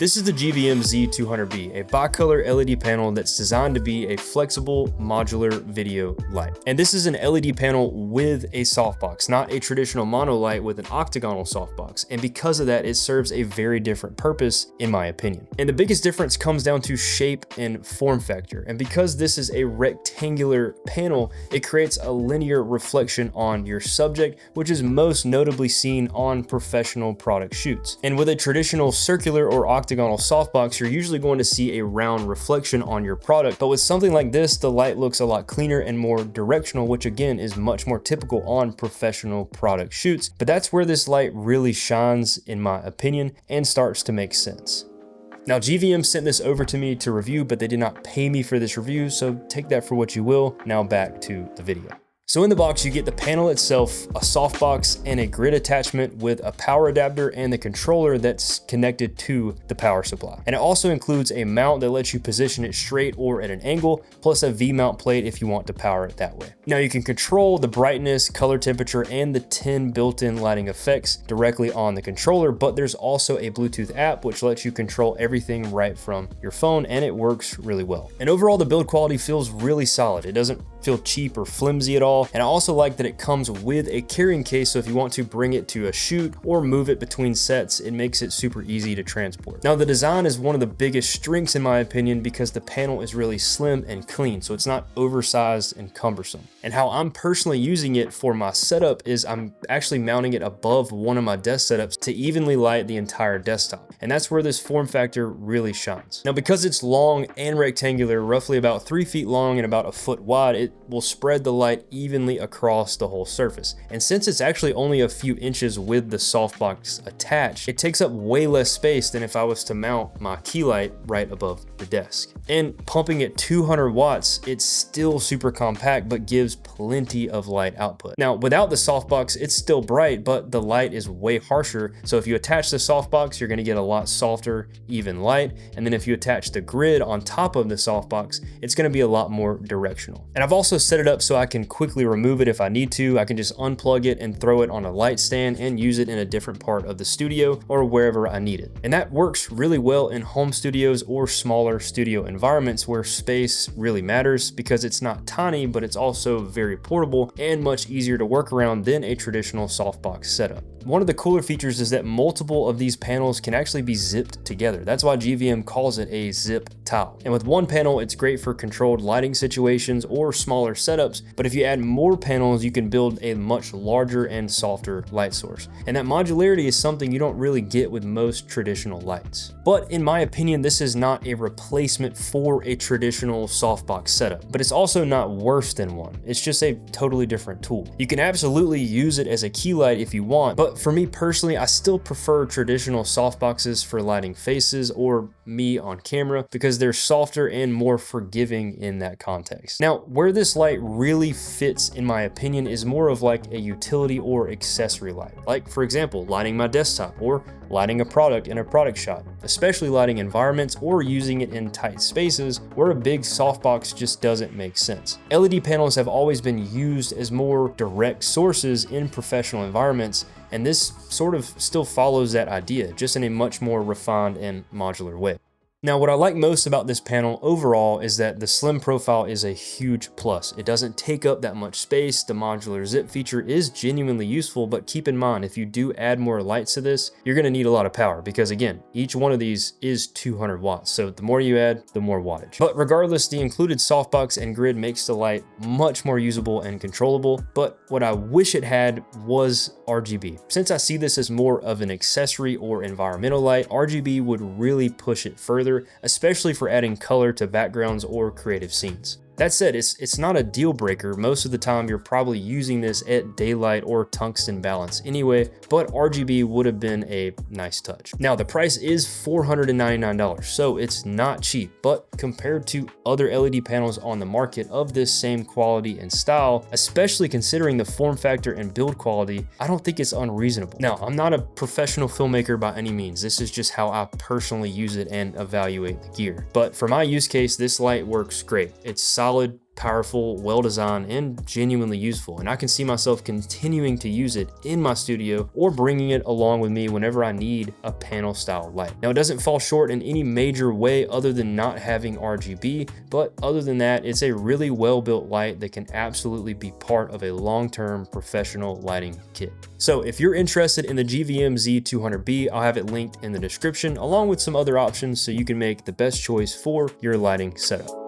This is the GVM Z200B, a bicolor LED panel that's designed to be a flexible modular video light. And this is an LED panel with a softbox, not a traditional monolight with an octagonal softbox. And because of that, it serves a very different purpose, in my opinion. And the biggest difference comes down to shape and form factor. And because this is a rectangular panel, it creates a linear reflection on your subject, which is most notably seen on professional product shoots. And with a traditional circular or octagonal softbox, you're usually going to see a round reflection on your product. But with something like this, the light looks a lot cleaner and more directional, which again is much more typical on professional product shoots. But that's where this light really shines, in my opinion, and starts to make sense. Now, GVM sent this over to me to review, but they did not pay me for this review, so take that for what you will. Now back to the video. So in the box, you get the panel itself, a softbox, and a grid attachment with a power adapter and the controller that's connected to the power supply. And it also includes a mount that lets you position it straight or at an angle, plus a V-mount plate if you want to power it that way. Now you can control the brightness, color temperature, and the 10 built-in lighting effects directly on the controller, but there's also a Bluetooth app which lets you control everything right from your phone, and it works really well. And overall, the build quality feels really solid. It doesn't feel cheap or flimsy at all. And I also like that it comes with a carrying case, so if you want to bring it to a shoot or move it between sets, it makes it super easy to transport. Now the design is one of the biggest strengths in my opinion because the panel is really slim and clean, so it's not oversized and cumbersome. And how I'm personally using it for my setup is I'm actually mounting it above one of my desk setups to evenly light the entire desktop. And that's where this form factor really shines. Now because it's long and rectangular, roughly about 3 feet long and about a foot wide, it will spread the light evenly across the whole surface. And since it's actually only a few inches with the softbox attached, it takes up way less space than if I was to mount my key light right above the desk. And pumping at 200 watts, it's still super compact, but gives plenty of light output. Now, without the softbox, it's still bright, but the light is way harsher. So if you attach the softbox, you're gonna get a lot softer, even light. And then if you attach the grid on top of the softbox, it's gonna be a lot more directional. And I've also set it up so I can quickly remove it if I need to. I can just unplug it and throw it on a light stand and use it in a different part of the studio or wherever I need it. And that works really well in home studios or smaller studio environments where space really matters because it's not tiny, but it's also very portable and much easier to work around than a traditional softbox setup. One of the cooler features is that multiple of these panels can actually be zipped together. That's why GVM calls it a zip tile. And with one panel, it's great for controlled lighting situations or smaller setups, but if you add more panels, you can build a much larger and softer light source. And that modularity is something you don't really get with most traditional lights. But in my opinion, this is not a replacement for a traditional softbox setup, but it's also not worse than one. It's just a totally different tool. You can absolutely use it as a key light if you want, but for me personally, I still prefer traditional softboxes for lighting faces or me on camera because they're softer and more forgiving in that context. Now, where this light really fits, in my opinion, is more of like a utility or accessory light. Like, for example, lighting my desktop or lighting a product in a product shot, especially lighting environments or using it in tight spaces where a big softbox just doesn't make sense. LED panels have always been used as more direct sources in professional environments, and this sort of still follows that idea, just in a much more refined and modular way. Now, what I like most about this panel overall is that the slim profile is a huge plus. It doesn't take up that much space. The modular zip feature is genuinely useful, but keep in mind, if you do add more lights to this, you're gonna need a lot of power because again, each one of these is 200 watts. So the more you add, the more wattage. But regardless, the included softbox and grid makes the light much more usable and controllable. But what I wish it had was RGB. Since I see this as more of an accessory or environmental light, RGB would really push it further, especially for adding color to backgrounds or creative scenes. That said, it's not a deal breaker. Most of the time you're probably using this at daylight or tungsten balance anyway, but RGB would have been a nice touch. Now the price is $499, so it's not cheap, but compared to other LED panels on the market of this same quality and style, especially considering the form factor and build quality, I don't think it's unreasonable. Now, I'm not a professional filmmaker by any means. This is just how I personally use it and evaluate the gear. But for my use case, this light works great. It's solid, powerful, well-designed, and genuinely useful. And I can see myself continuing to use it in my studio or bringing it along with me whenever I need a panel style light. Now, it doesn't fall short in any major way other than not having RGB, but other than that, it's a really well-built light that can absolutely be part of a long-term professional lighting kit. So if you're interested in the GVM Z200B, I'll have it linked in the description along with some other options so you can make the best choice for your lighting setup.